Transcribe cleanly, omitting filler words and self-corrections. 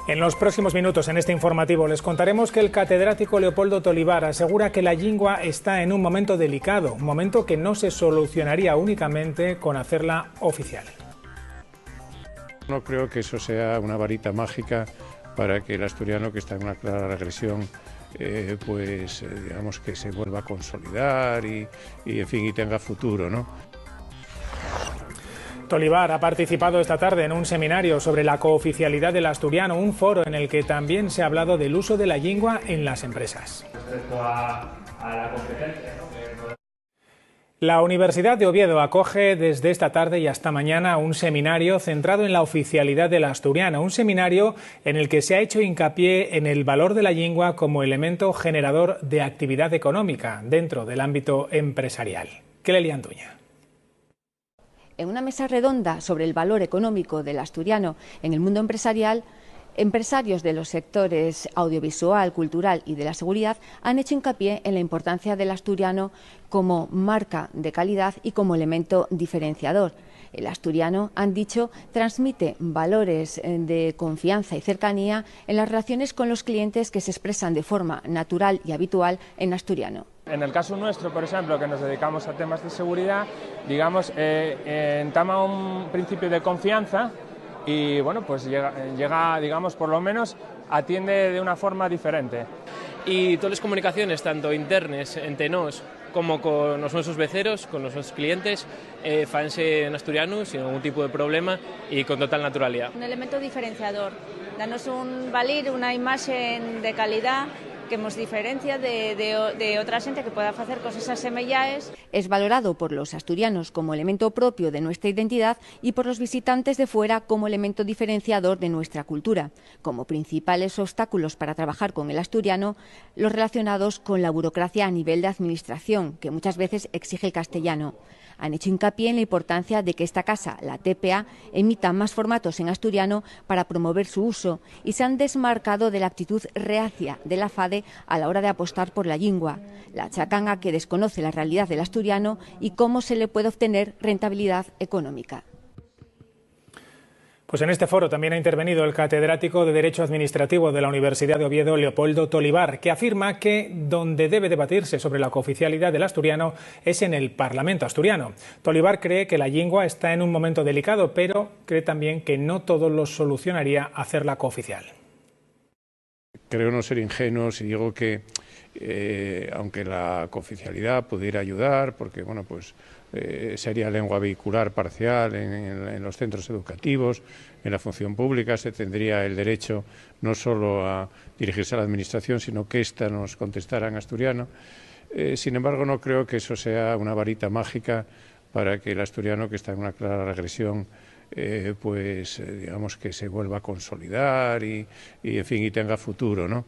En los próximos minutos en este informativo les contaremos que el catedrático Leopoldo Tolibar asegura que la lingua está en un momento delicado, un momento que no se solucionaría únicamente con hacerla oficial. No creo que eso sea una varita mágica para que el asturiano, que está en una clara regresión, digamos que se vuelva a consolidar y en fin, y tenga futuro, ¿no? Tolibar ha participado esta tarde en un seminario sobre la cooficialidad del asturiano, un foro en el que también se ha hablado del uso de la lingua en las empresas. Respecto a la competencia, ¿no? La Universidad de Oviedo acoge desde esta tarde y hasta mañana un seminario centrado en la oficialidad del asturiano, un seminario en el que se ha hecho hincapié en el valor de la lengua como elemento generador de actividad económica dentro del ámbito empresarial. Kelly Antuña. En una mesa redonda sobre el valor económico del asturiano en el mundo empresarial, empresarios de los sectores audiovisual, cultural y de la seguridad han hecho hincapié en la importancia del asturiano como marca de calidad y como elemento diferenciador. El asturiano, han dicho, transmite valores de confianza y cercanía en las relaciones con los clientes que se expresan de forma natural y habitual en asturiano. En el caso nuestro, por ejemplo, que nos dedicamos a temas de seguridad, digamos, entama un principio de confianza y, bueno, pues llega, digamos, por lo menos atiende de una forma diferente. Y todas las comunicaciones, tanto internas entre nos como con los nuestros beceros, con los nuestros clientes, fanse en asturiano sin ningún tipo de problema y con total naturalidad. Un elemento diferenciador, danos un valir, una imagen de calidad que nos diferencia de otra gente que pueda hacer cosas asemelladas. Es valorado por los asturianos como elemento propio de nuestra identidad y por los visitantes de fuera como elemento diferenciador de nuestra cultura. Como principales obstáculos para trabajar con el asturiano, los relacionados con la burocracia a nivel de administración, que muchas veces exige el castellano. Han hecho hincapié en la importancia de que esta casa, la TPA, emita más formatos en asturiano para promover su uso y se han desmarcado de la actitud reacia de la FADE a la hora de apostar por la lingua. La achacan a que desconoce la realidad del asturiano y cómo se le puede obtener rentabilidad económica. Pues en este foro también ha intervenido el catedrático de Derecho Administrativo de la Universidad de Oviedo, Leopoldo Tolibar, que afirma que donde debe debatirse sobre la cooficialidad del asturiano es en el Parlamento asturiano. Tolibar cree que la lengua está en un momento delicado, pero cree también que no todo lo solucionaría hacerla cooficial. Creo no ser ingenuo si digo que aunque la cooficialidad pudiera ayudar, porque bueno, pues sería lengua vehicular parcial en los centros educativos, en la función pública, se tendría el derecho no solo a dirigirse a la administración, sino que ésta nos contestara en asturiano. Sin embargo, no creo que eso sea una varita mágica para que el asturiano, que está en una clara regresión, digamos que se vuelva a consolidar y en fin, y tenga futuro, ¿no?